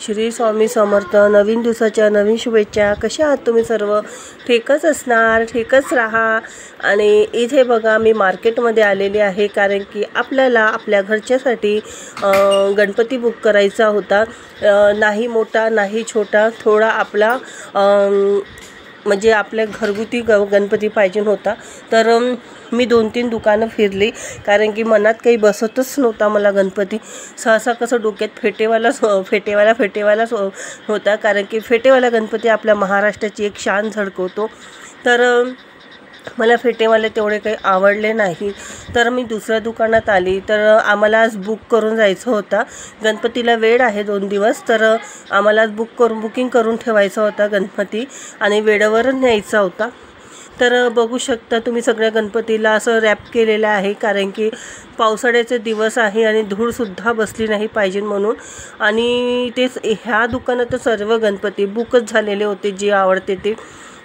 श्री स्वामी समर्थ। नवीन दिवसाच्या नवीन शुभेच्छा। कशा आहात तुम्ही सर्व? ठीकच असणार, ठीकच राहा। आणि इथे बघा मी मार्केटमध्ये आलेली आहे कारण की आपल्याला आपल्या घरच्यासाठी गणपती बुक करायचा होता। नाही मोठा नाही छोटा, थोडा आपला म्हणजे आपल्या घरगुती गणपती पाहिजे होता। तर मी 2-3 दुकानं फिरली कारण की मनात काही बसतच नव्हता मला गणपती। सहसा कसं डोक्यात फेटेवाला होता कारण की फेटेवाला गणपती आपल्या महाराष्ट्राची एक शान झळकवतो। तर मला फेटेवाले तेवढे काही आवडले नाही। तर मी दुसऱ्या दुकानात आली। तर आम्हाला आज बुक करून जायचं होता गणपतीला, वेळ आहे 2 दिवस। तर आम्हाला आज बुकिंग करून ठेवायचा होता गणपती आणि वेळेवर न्यायचा होता। तर बघू शकता तुम्ही सगळ्या गणपतीला असं रॅप केलेलं आहे कारण की पावसाळ्याचे दिवस आहे आणि धूळसुद्धा बसली नाही पाहिजे म्हणून। आणि तेच ह्या दुकानात सर्व गणपती बुकच झालेले होते जे आवडते ते।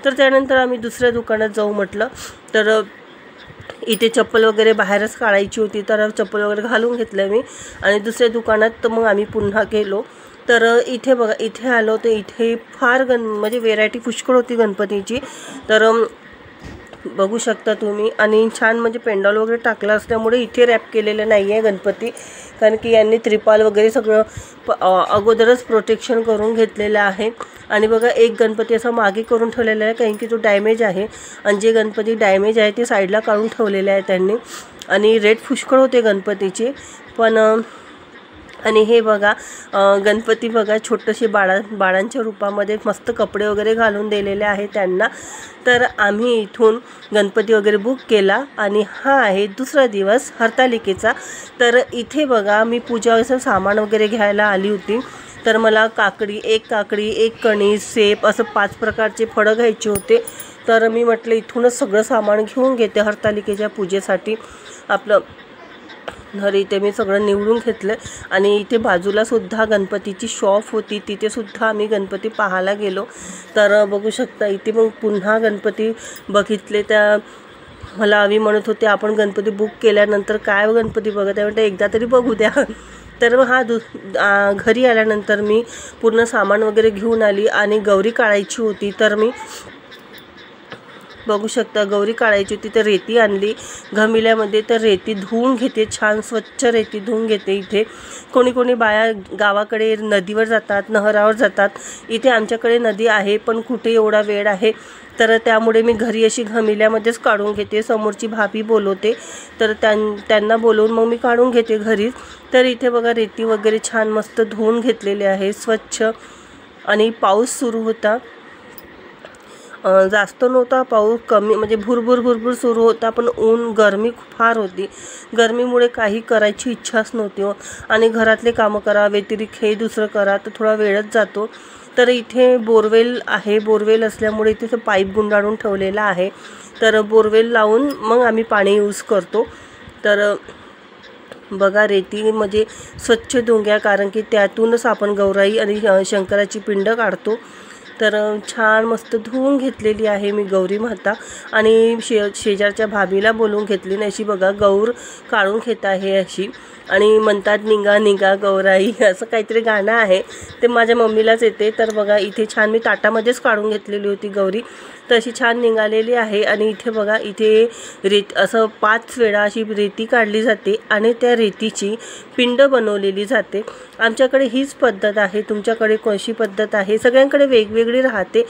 तर त्यानंतर आम्ही दुसऱ्या दुकानात जाऊ म्हटलं। तर इथे चप्पल वगैरे बाहेरच काढायची होती तर चप्पल वगैरे घालून घेतलं मी आणि दुसऱ्या दुकानात मग आम्ही पुन्हा गेलो। तर इथे बघा, इथे आलो तर इथे फार म्हणजे व्हेरायटी पुष्कळ होती गणपतीची। तर बघू शकता तुम्ही। आणि छान म्हणजे पेंडॉल वगैरे टाकला असल्यामुळे इथे रॅप केलेलं नाही आहे गणपती कारण की यांनी त्रिपाल वगैरे सगळं अगोदरच प्रोटेक्शन करून घेतलेलं आहे। आणि बघा एक गणपती असा मागे करून ठेवलेला आहे कारण की तो डॅमेज आहे आणि जे गणपती डॅमेज आहे ते साईडला काढून ठेवलेले आहे त्यांनी। आणि रेट पुष्कळ होते गणपतीचे पण। आणि हे बघा गणपती बघा छोटेसे बाळांच्या रूपामध्ये मस्त कपडे वगैरे घालून दिलेले आहे त्यांना। तर आम्ही इथून गणपती वगैरे बुक केला आणि हा आहे दुसरा दिवस हरतालिकेचा। तर इथे बघा मी पूजाचं सामान वगैरे घ्यायला आली होती। तर मला एक काकडी, एक कणीस, सेब असं 5 प्रकारचे फळं घ्यायचे होते। तर मी म्हटलं इथूनच सगळं सामान घेऊन घेते हरतालिकेच्या पूजेसाठी आपलं। तर इथे मी सगळं निवडून घेतलं आणि इथे बाजूला सुद्धा गणपतीची शॉप होती, तिथे सुद्धा आम्ही गणपती पाहायला गेलो। तर बघू शकता इथे मग पुन्हा गणपती बघितले। त्या मला आम्ही म्हणत होते आपण गणपती बुक केल्यानंतर काय गणपती बघत आहे, म्हणजे एकदा तरी बघू द्या। तर घरी आल्यानंतर मी पूर्ण सामान वगैरे घेऊन आली आणि गौरी काढायची होती। तर मी बघू शकता गौरी काढायची होती तर रेती आणली घमिल्यामध्ये। तर रेती धुवून घेते, छान स्वच्छ रेती धुवून घेते। इथे कोणी बाया गावाकडे नदीवर जातात, नहरावर जातात। इथे आमच्याकडे नदी आहे पण कुठे एवढा वेळ आहे, तर त्यामुळे मी घरी अशी घमिल्यामध्येच काढून घेते। समोरची भाभी बोलवते तर त्यांना बोलवून मग मी काढून घेते घरीच। तर इथे बघा रेती वगैरे छान मस्त धुवून घेतलेले आहे स्वच्छ। आणि पाऊस सुरू होता, जास्त नव्हता पाऊस, कमी म्हणजे भुरभुर सुरू होता पण गरमी फार होती। गरमीमुळे काही करायची इच्छाच नव्हती हो। आणि घरातले कामं करा व्यतिरिक्त हे दुसरं करा तर थोडा वेळच जातो। तर इथे बोरवेल आहे, बोरवेल असल्यामुळे इथे पाईप गुंडाळून ठेवलेला आहे। तर बोरवेल लावून मग आम्ही पाणी यूज करतो। तर बघा रेती म्हणजे स्वच्छ धुंग्या कारण की त्यातूनच आपण गौराई आणि शंकराची पिंड काढतो। तर छान मस्त धुवून घेतलेली आहे मी गौरी माता आणि शेजारच्या भाभीला बोलवून घेतली नाही अशी बघा गौर काढून घेत आहे अशी। आणि म्हणतात निघा निघा गौराई असं काहीतरी गाणं आहे, ते माझ्या मम्मीलाच येते। तर बघा इथे छान मी ताटामध्येच काढून घेतलेली होती गौरी, तर अशी छान निघालेली आहे। आणि इथे बघा इथे असं 5 वेळा अशी रेती काढली जाते आणि त्या रेतीची पिंड बनवलेली जाते। आमच्याकडे हीच पद्धत आहे, तुमच्याकडे कोणती पद्धत आहे? सगळ्यांकडे वेगवेगळी राहते।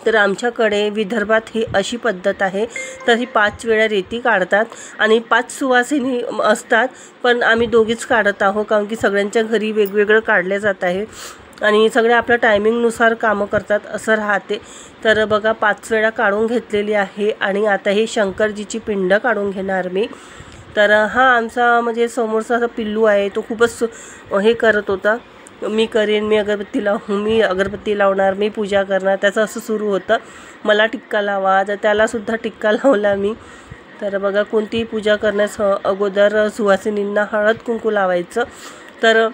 तर आमच्याकडे विदर्भात ही अशी पद्धत आहे। तर ही 5 वेळा रेती काढतात आणि 5 सुवासिनी असतात पण आम्ही दोघीच काढत आहोत कारण की सगळ्यांच्या घरी वेगवेगळं काढले जात आहे आणि सगळे आपल्या टायमिंगनुसार कामं करतात असं राहते। तर बघा 5 वेळा काढून घेतलेली आहे आणि आता हे शंकरजीची पिंड काढून घेणार मी। तर हा आमचा म्हणजे समोरचा असा पिल्लू आहे, तो खूपच हे करत होता, मी करेन, मी अगरबत्ती लावणार, मी पूजा करणार, त्याचं असं सुरू होतं। मला टिक्का लावा, तर त्यालासुद्धा टिक्का लावला मी। तर बघा कोणतीही पूजा करण्यास अगोदर सुवासिनींना हळद कुंकू लावायचं। तर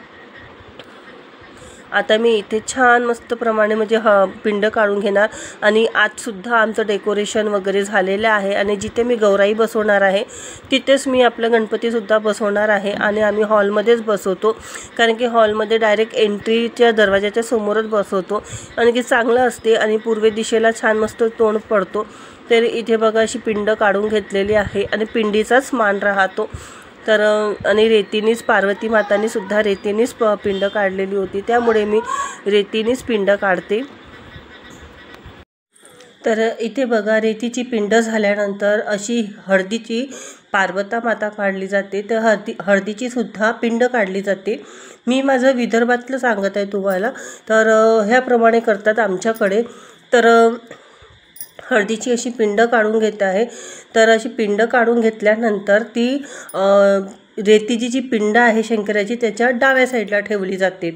आता मी इथे छान मस्त प्रमाणे म्हणजे पिंड काढून घेणार आणि आजसुद्धा आमचं डेकोरेशन वगैरे झालेलं आहे आणि जिथे मी गौराई बसवणार आहे तिथेच मी आपलं गणपतीसुद्धा बसवणार आहे आणि आम्ही हॉलमध्येच बसवतो कारण की हॉलमध्ये डायरेक्ट एंट्रीच्या दरवाजाच्या समोरच बसवतो आणि की चांगलं असते आणि पूर्व दिशेला छान मस्त तोंड पडतो। तर इथे बघा अशी पिंड काढून घेतलेली आहे आणि पिंडीचाच मान राहतो। तर आणि रेतीनीच पार्वती मातांनी सुद्धा रेतीनीच पिंड काढलेली होती त्यामुळे मी रेतीनीच पिंड काढते। तर इथे बघा रेतीची पिंड झाल्यानंतर अशी हळदीची पार्वता माता काढली जाते। तर हळदीची सुद्धा पिंड काढली जाते। मी माझं विदर्भातलं सांगत आहे तुम्हाला। तर ह्याप्रमाणे करतात आमच्याकडे। तर हळदीची अशी पिंड काढून घेत आहे। तर अशी पिंड काढून घेतल्यानंतर ती रेतीची जी पिंड आहे शंकराची त्याच्या डाव्या साईडला ठेवली जाते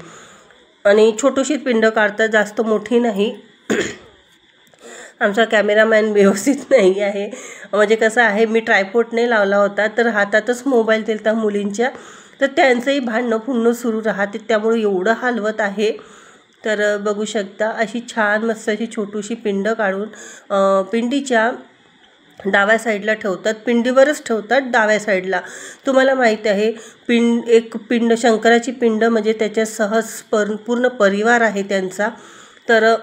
आणि छोटीशी पिंड काढतात, जास्त मोठी नाही। आमचा कॅमेरामॅन व्यवस्थित नाही आहे, म्हणजे कसं आहे मी ट्रायपॉडने लावला होता तर हातातच मोबाईल दिलता मुलींच्या, तर त्यांचंही भांडणं फुंडणं सुरू राहते त्यामुळे एवढं हलवत आहे। तर बघू शकता अशी छान मस्त अशी छोटीशी पिंड काढून पिंडीच्या डाव्या साईडला ठेवतात, पिंडीवरच ठेवतात डाव्या साईडला। तुम्हाला माहीत आहे एक पिंड शंकराची पिंड म्हणजे त्याच्या पूर्ण परिवार आहे त्यांचा। तर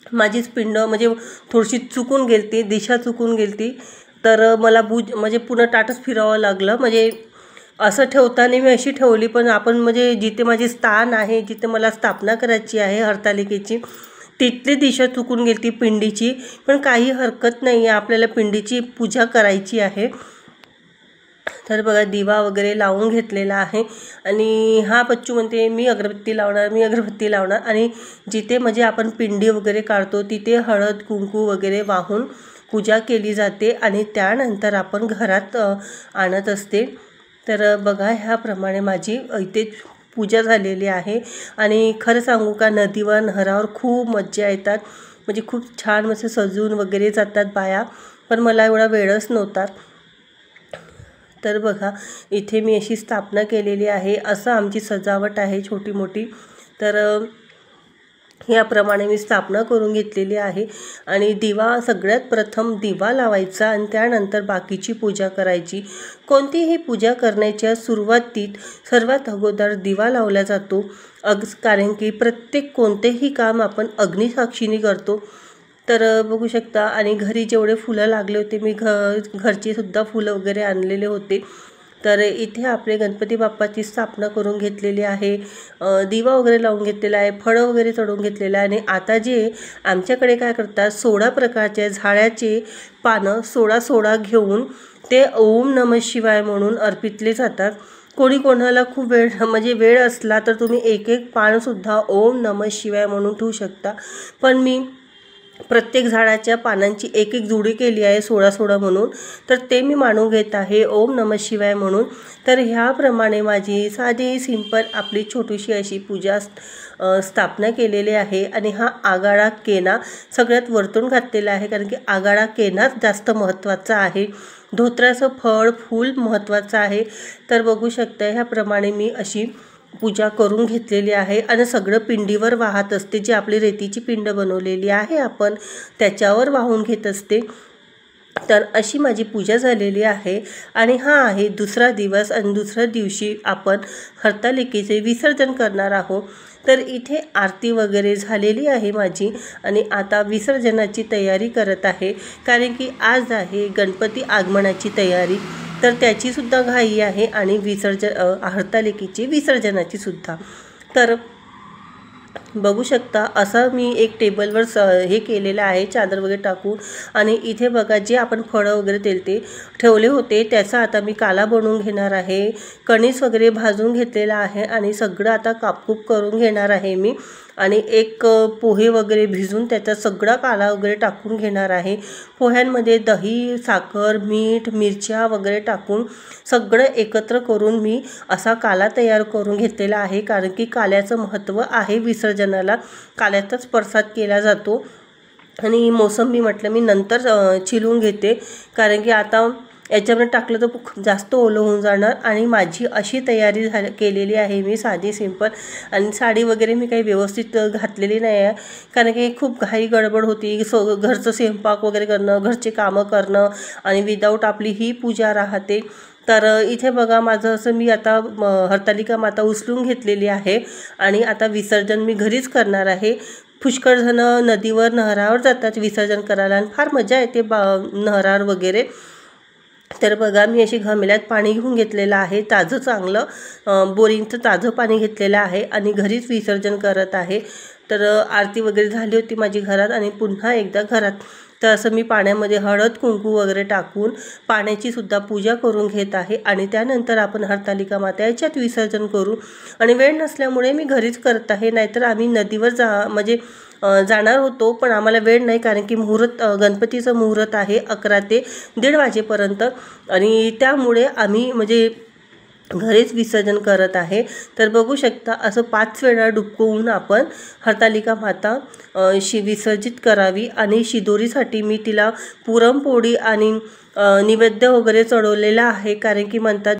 माझीच पिंड म्हणजे थोडीशी चुकून गेलती, दिशा चुकून गेलती, तर मला म्हणजे पुन्हा ताटच फिरावं लागलं। म्हणजे असं ठेवताना मी अशी ठेवली, पण आपण म्हणजे जिथे माझी स्थान आहे, जिथे मला स्थापना करायची आहे हरतालिकेची, तिथली दिशा चुकून गेली ती पिंडीची। पण काही हरकत नाही आहे, आपल्याला पिंडीची पूजा करायची आहे। तर बघा दिवा वगैरे लावून घेतलेला आहे आणि हा बच्चू म्हणते मी अगरबत्ती लावणार आणि जिथे म्हणजे आपण पिंडी वगैरे काढतो तिथे हळद कुंकू वगैरे वाहून पूजा केली जाते आणि त्यानंतर आपण घरात आणत असते। तर बघा ह्याप्रमाणे माझी इथे पूजा झालेली आहे आणि खरं सांगू का नदीवर नहरावर खूप मज्जा येतात, म्हणजे खूप छान मस्त सजून वगैरे जातात बाया, पण मला एवढा वेळच नव्हता। तर बघा इथे मी अशी स्थापना केलेली आहे, असं आमची सजावट आहे छोटी मोठी। तर याप्रमाणे मी स्थापना करून घेतलेली आहे आणि दिवा सगळ्यात प्रथम दिवा लावायचा आणि त्यानंतर बाकीची पूजा करायची। कोणतीही पूजा करण्याच्या सुरुवातीत सर्वात अगोदर दिवा लावला जातो, कारण की प्रत्येक कोणतेही काम आपण अग्निसाक्षीने करतो। तर बघू शकता आणि घरी जेवढे फुलं लागले होते मी घरची सुद्धा फुलं वगैरे आणलेले होते। तर इथे आपले गणपती बाप्पाची स्थापना करून घेतलेली आहे, दिवा वगैरे लावून घेतलेला आहे, फळं वगैरे चढवून घेतलेलं आहे। आणि आता जे आमच्याकडे काय करतात 16 प्रकारच्या झाडाचे पानं 16 घेऊन ते ओम नमः शिवाय म्हणून अर्पितले जातात। कोणाला खूप वेळ असला तर तुम्ही एक पानसुद्धा ओम नमः शिवाय म्हणून ठेवू शकता, पण मी प्रत्येक झाडाच्या पानांची एक जोडी केली आहे 16 म्हणून, तर ते मी मानून घेत आहे ओम नमः शिवाय म्हणून। तर ह्याप्रमाणे माझी साधी सिंपल आपली छोटीशी अशी पूजा स्थापना केलेली आहे आणि हा आगाडा केना सगळ्यात वरतून घातलेला आहे, कारण की आगाडा केनाच जास्त महत्त्वाचा आहे, धोत्राचं फळ फूल महत्त्वाचं आहे। तर बघू शकता ह्याप्रमाणे मी अशी पूजा करून घेतलेली आहे आणि सगळं पिंडीवर वाहत असते, जी आपली रेतीची पिंड बनवलेली आहे आपण त्याच्यावर वाहून घेत असते। तर अशी माझी पूजा झालेली आहे आणि हा आहे दुसरा दिवस आणि दुसऱ्या दिवशी आपण हरतालिकेचे विसर्जन करणार आहोत। तर इथे आरती वगैरे झालेली आहे माझी आणि आता विसर्जनाची तयारी करत आहे, कारण की आज आहे गणपती आगमनाची तयारी, तर त्याची सुद्धा घाई आहे आणि हरतालिकेची विसर्जनाची सुद्धा। तर बघू शकता असं मी एक टेबलवर हे केलेलं आहे चादर वगैरे टाकून आणि इथे बघा जे आपण फळं वगैरे ठेवले होते त्याचा आता मी काला बनवून घेणार आहे, कणीस वगैरे भाजून घेतलेला आहे आणि सगळं आता कापकूप करून घेणार आहे मी आणि एक पोहे वगैरे भिजून त्याचा सगळा काला वगैरे टाकून घेणार आहे। पोह्यांमध्ये दही साखर मीठ मिरच्या वगैरे टाकून सगळं एकत्र करून मी असा काला तयार करून घेतलेला आहे, कारण की काल्याचं महत्त्व आहे विसर्जनाला, काल्याचाच प्रसाद केला जातो। आणि मोसंबी म्हटलं मी नंतर चिरून घेते, कारण की आता याच्यामध्ये टाकलं तर खूप जास्त ओलं होऊन जाणार. आणि माझी अशी तयारी केलेली आहे मी, साधी सिंपल. आणि साडी वगैरे मी काही व्यवस्थित घातलेली नाही आहे, कारण की खूप घाई गडबड होती. घरचं स्वयंपाक वगैरे करणं, घरचे कामं करणं आणि विदाऊट आपली ही पूजा राहते. तर इथे बघा माझं असं मी आता हरतालिका माता उचलून घेतलेली आहे आणि आता विसर्जन मी घरीच करणार आहे. पुष्कळ जण नदीवर नहरावर जातात विसर्जन करायला आणि फार मजा येते नहरावर वगैरे. तर बघा मी अशी घमेल्यात पाणी घेऊन घेतलेलं आहे, ताजं चांगलं बोरिंगचं ताजं पाणी घेतलेलं आहे आणि घरीच विसर्जन करत आहे. तर आरती वगैरे झाली होती माझी घरात आणि पुन्हा एकदा घरात. तर असं मी पाण्यामध्ये हळद कुंकू वगैरे टाकून पाण्याची सुद्धा पूजा करून घेत आहे आणि त्यानंतर आपण हरतालिका माता याच्यात विसर्जन करू. आणि वेळ नसल्यामुळे मी घरीच करत आहे, नाहीतर आम्ही नदीवर जाणार होतो, पण आम्हाला वेळ नाही, कारण की गणपतीचं मुहूर्त आहे 11 ते 1:30 वाजेपर्यंत आणि त्यामुळे आम्ही घरीच विसर्जन करत आहे. तर बघू शकता असं 5 वेळा डुबकवून आपण हरतालिका माता विसर्जित करावी. आणि शिदोरीसाठी मी तिला पुरणपोळी आणि नैवेद्य वगैरे चढवलेला आहे, कारण की म्हणतात